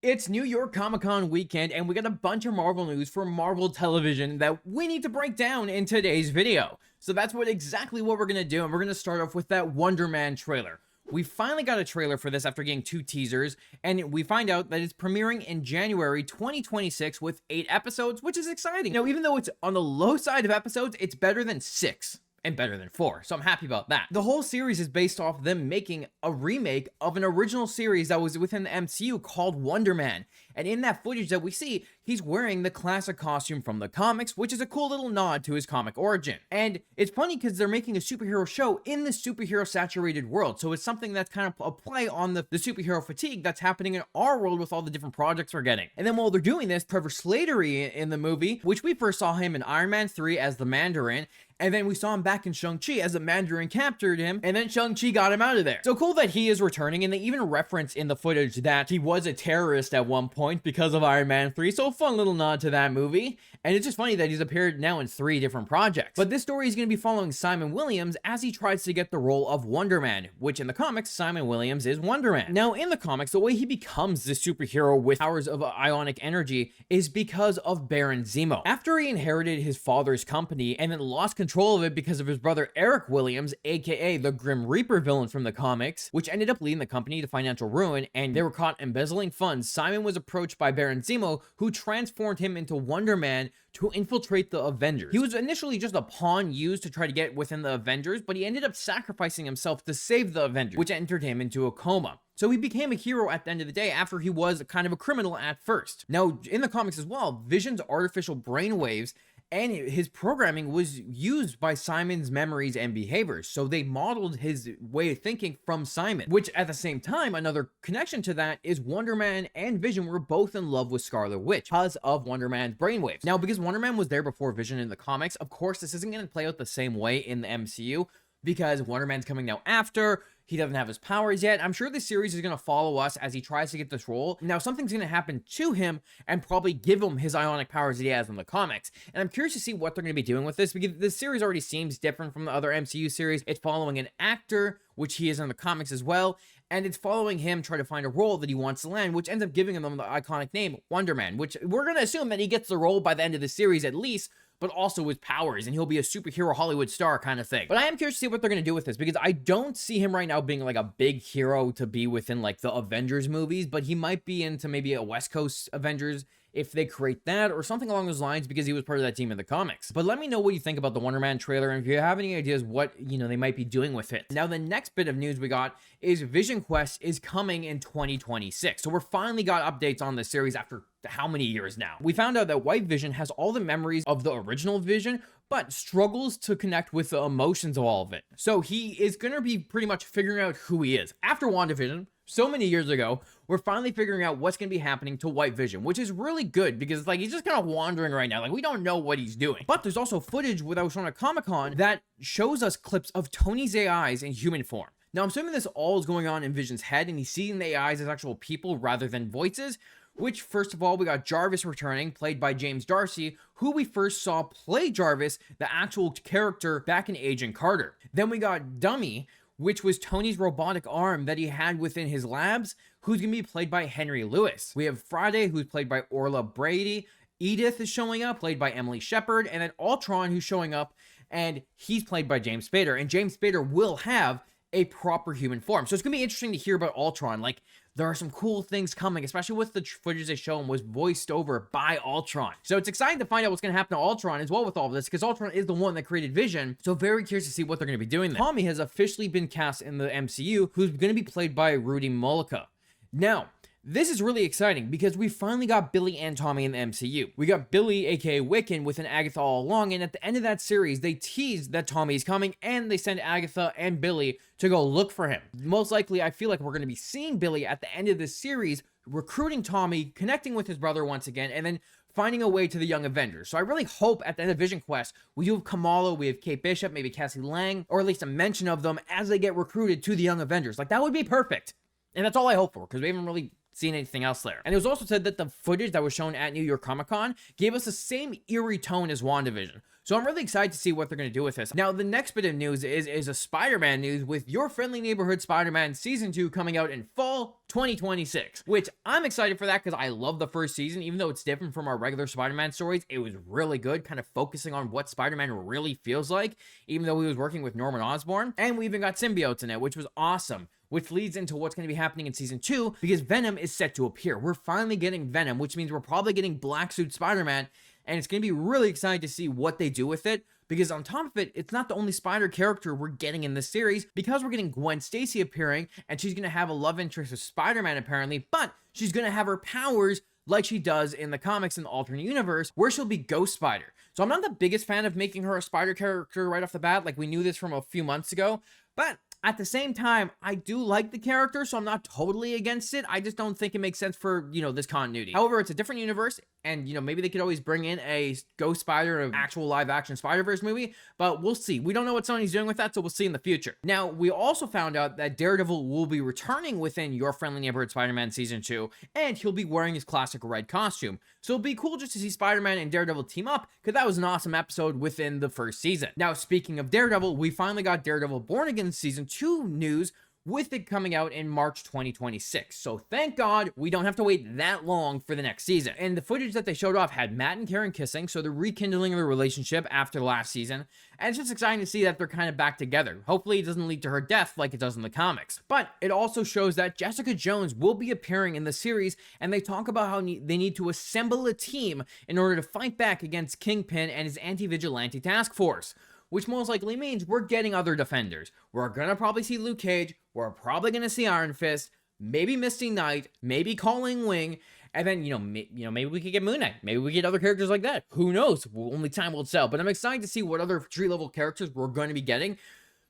It's New York Comic Con weekend, and we got a bunch of Marvel news for Marvel Television that we need to break down in today's video. So that's exactly what we're gonna do, and we're gonna start off with that Wonder Man trailer. We finally got a trailer for this after getting 2 teasers, and we find out that it's premiering in January 2026 with 8 episodes, which is exciting. Now, even though it's on the low side of episodes, it's better than 6. And better than 4, so I'm happy about that. The whole series is based off them making a remake of an original series that was within the MCU called Wonder Man. And in that footage that we see, he's wearing the classic costume from the comics, which is a cool little nod to his comic origin. And it's funny because they're making a superhero show in the superhero saturated world, so it's something that's kind of a play on the superhero fatigue that's happening in our world with all the different projects we're getting. And then while they're doing this, Trevor Slattery in the movie, which we first saw him in Iron Man 3 as the Mandarin, and then we saw him back in Shang-Chi as the Mandarin captured him, and then Shang-Chi got him out of there. So cool that he is returning, and they even reference in the footage that he was a terrorist at one point because of Iron Man 3, so a fun little nod to that movie. And it's just funny that he's appeared now in 3 different projects. But this story is going to be following Simon Williams as he tries to get the role of Wonder Man, which in the comics, Simon Williams is Wonder Man. Now, in the comics, the way he becomes this superhero with powers of ionic energy is because of Baron Zemo. After he inherited his father's company and then lost control of it because of his brother Eric Williams, aka the Grim Reaper villain from the comics, which ended up leading the company to financial ruin, and they were caught embezzling funds, Simon was approached by Baron Zemo, who transformed him into Wonder Man to infiltrate the Avengers. He was initially just a pawn used to try to get within the Avengers, but he ended up sacrificing himself to save the Avengers, which entered him into a coma. So he became a hero at the end of the day after he was kind of a criminal at first. Now, in the comics as well, Vision's artificial brainwaves and his programming was used by Simon's memories and behaviors. So they modeled his way of thinking from Simon, which at the same time, another connection to that is Wonder Man and Vision were both in love with Scarlet Witch because of Wonder Man's brainwaves. Now, because Wonder Man was there before Vision in the comics, of course, this isn't going to play out the same way in the MCU because Wonder Man's coming now after. He doesn't have his powers yet. I'm sure this series is going to follow us as he tries to get this role. Now, something's going to happen to him and probably give him his ionic powers that he has in the comics. And I'm curious to see what they're going to be doing with this because this series already seems different from the other MCU series. It's following an actor, which he is in the comics as well, and it's following him try to find a role that he wants to land, which ends up giving him the iconic name Wonder Man, which we're going to assume that he gets the role by the end of the series at least, but also with powers, and he'll be a superhero Hollywood star kind of thing. But I am curious to see what they're going to do with this, because I don't see him right now being like a big hero to be within like the Avengers movies, but he might be into maybe a West Coast Avengers if they create that or something along those lines, because he was part of that team in the comics. But let me know what you think about the Wonder Man trailer, and if you have any ideas what, they might be doing with it. Now, the next bit of news we got is VisionQuest is coming in 2026. So we're finally got updates on this series after how many years now? We found out that White Vision has all the memories of the original Vision, but struggles to connect with the emotions of all of it. So he is going to be pretty much figuring out who he is. After WandaVision, so many years ago, we're finally figuring out what's going to be happening to White Vision, which is really good because like he's just kind of wandering right now. Like we don't know what he's doing. But there's also footage that was shown at Comic-Con that shows us clips of Tony's AIs in human form. Now, I'm assuming this all is going on in Vision's head and he's seeing the AIs as actual people rather than voices, which, first of all, we got Jarvis returning, played by James Darcy, who we first saw play Jarvis, the actual character, back in Agent Carter. Then we got Dummy, which was Tony's robotic arm that he had within his labs, who's going to be played by Henry Lewis. We have Friday, who's played by Orla Brady. Edith is showing up, played by Emily Shepard. And then Ultron, who's showing up, and he's played by James Spader. And James Spader will have a proper human form. So it's going to be interesting to hear about Ultron. Like, there are some cool things coming, especially with the footage they show him was voiced over by Ultron. So it's exciting to find out what's going to happen to Ultron as well with all of this, because Ultron is the one that created Vision. So very curious to see what they're going to be doing there. Tommy has officially been cast in the MCU, who's going to be played by Rudy Mollica. Now, this is really exciting because we finally got Billy and Tommy in the MCU. We got Billy, aka Wiccan, with an Agatha all along, and at the end of that series, they teased that Tommy's coming, and they send Agatha and Billy to go look for him. Most likely, I feel like we're going to be seeing Billy at the end of this series, recruiting Tommy, connecting with his brother once again, and then finding a way to the Young Avengers. So I really hope at the end of VisionQuest, we have Kamala, we have Kate Bishop, maybe Cassie Lang, or at least a mention of them as they get recruited to the Young Avengers. Like, that would be perfect. And that's all I hope for, because we haven't really seen anything else there. And it was also said that the footage that was shown at New York Comic Con gave us the same eerie tone as WandaVision. So I'm really excited to see what they're going to do with this. Now, the next bit of news is a Spider-Man news with Your Friendly Neighborhood Spider-Man Season 2 coming out in fall 2026, which I'm excited for that because I love the first season. Even though it's different from our regular Spider-Man stories, it was really good, kind of focusing on what Spider-Man really feels like, even though he was working with Norman Osborn. And we even got symbiotes in it, which was awesome. Which leads into what's going to be happening in Season 2, because Venom is set to appear. We're finally getting Venom, which means we're probably getting Black Suit Spider-Man, and it's going to be really exciting to see what they do with it, because on top of it, it's not the only Spider character we're getting in this series, because we're getting Gwen Stacy appearing, and she's going to have a love interest with Spider-Man apparently, but she's going to have her powers like she does in the comics in the alternate universe, where she'll be Ghost-Spider. So I'm not the biggest fan of making her a Spider character right off the bat, like we knew this from a few months ago, but at the same time, I do like the character, so I'm not totally against it. I just don't think it makes sense for, this continuity. However, it's a different universe, and, maybe they could always bring in a Ghost Spider, an actual live-action Spider-Verse movie, but we'll see. We don't know what Sony's doing with that, so we'll see in the future. Now, we also found out that Daredevil will be returning within Your Friendly Neighborhood Spider-Man Season 2, and he'll be wearing his classic red costume. So it'll be cool just to see Spider-Man and Daredevil team up, because that was an awesome episode within the first season. Now, speaking of Daredevil, we finally got Daredevil Born Again Season 2 news, with it coming out in March 2026. So thank God we don't have to wait that long for the next season. And the footage that they showed off had Matt and Karen kissing, so they're rekindling their relationship after last season. And it's just exciting to see that they're kind of back together. Hopefully it doesn't lead to her death like it does in the comics. But it also shows that Jessica Jones will be appearing in the series, and they talk about how they need to assemble a team in order to fight back against Kingpin and his anti-vigilante task force, which most likely means we're getting other defenders. We're gonna probably see Luke Cage, we're probably gonna see Iron Fist, maybe Misty Knight, maybe Colleen Wing, and then, maybe we could get Moon Knight, maybe we get other characters like that. Who knows? Only time will tell. But I'm excited to see what other tree-level characters we're going to be getting,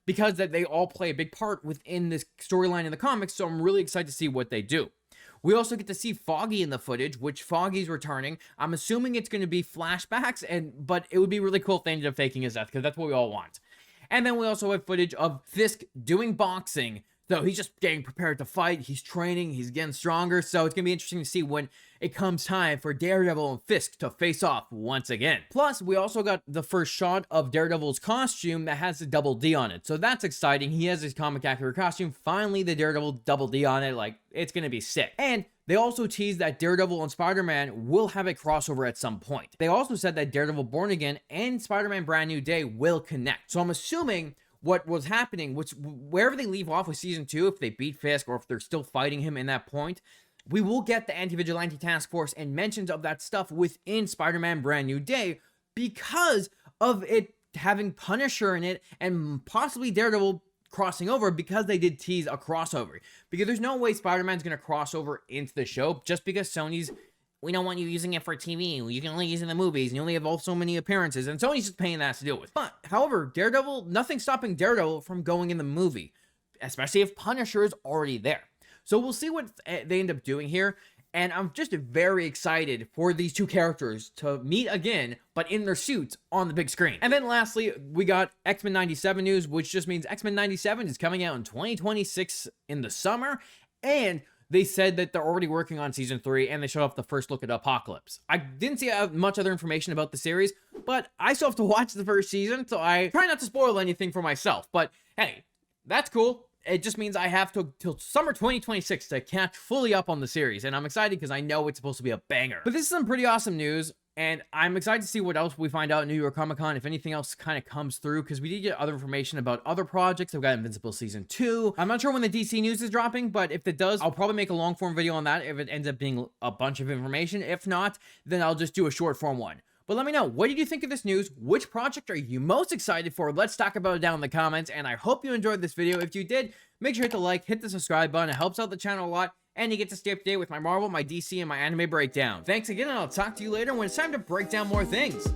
because that they all play a big part within this storyline in the comics, so I'm really excited to see what they do. We also get to see Foggy in the footage, which Foggy's returning. I'm assuming it's going to be flashbacks, but it would be really cool if they ended up faking his death, because that's what we all want. And then we also have footage of Fisk doing boxing. So he's just getting prepared to fight. He's training. He's getting stronger. So it's going to be interesting to see when it comes time for Daredevil and Fisk to face off once again. Plus, we also got the first shot of Daredevil's costume that has the double D on it. So that's exciting. He has his comic accurate costume. Finally, the Daredevil double D on it. Like, it's going to be sick. And they also teased that Daredevil and Spider-Man will have a crossover at some point. They also said that Daredevil Born Again and Spider-Man Brand New Day will connect. So I'm assuming what was happening, which wherever they leave off with Season 2, if they beat Fisk or if they're still fighting him in that point, we will get the Anti-Vigilante Task Force and mentions of that stuff within Spider-Man Brand New Day, because of it having Punisher in it and possibly Daredevil crossing over, because they did tease a crossover. Because there's no way Spider-Man's going to cross over into the show just because Sony's, we don't want you using it for TV. You can only use it in the movies, and you only have so many appearances, and Sony's just paying that to deal with. But, however, Daredevil, nothing's stopping Daredevil from going in the movie, especially if Punisher is already there. So we'll see what they end up doing here, and I'm just very excited for these two characters to meet again, but in their suits on the big screen. And then lastly, we got X-Men 97 news, which just means X-Men 97 is coming out in 2026 in the summer, and they said that they're already working on Season 3, and they showed off the first look at Apocalypse. I didn't see much other information about the series, but I still have to watch the first season, so I try not to spoil anything for myself. But hey, that's cool. It just means I have till summer 2026 to catch fully up on the series, and I'm excited because I know it's supposed to be a banger. But this is some pretty awesome news, and I'm excited to see what else we find out at New York Comic Con, if anything else kind of comes through, because we did get other information about other projects. I've got Invincible Season 2. I'm not sure when the DC news is dropping, but if it does, I'll probably make a long-form video on that if it ends up being a bunch of information. If not, then I'll just do a short-form one. But let me know, what did you think of this news? Which project are you most excited for? Let's talk about it down in the comments, and I hope you enjoyed this video. If you did, make sure to hit the like, hit the subscribe button. It helps out the channel a lot, and you get to stay up to date with my Marvel, my DC, and my anime breakdown. Thanks again, and I'll talk to you later when it's time to break down more things.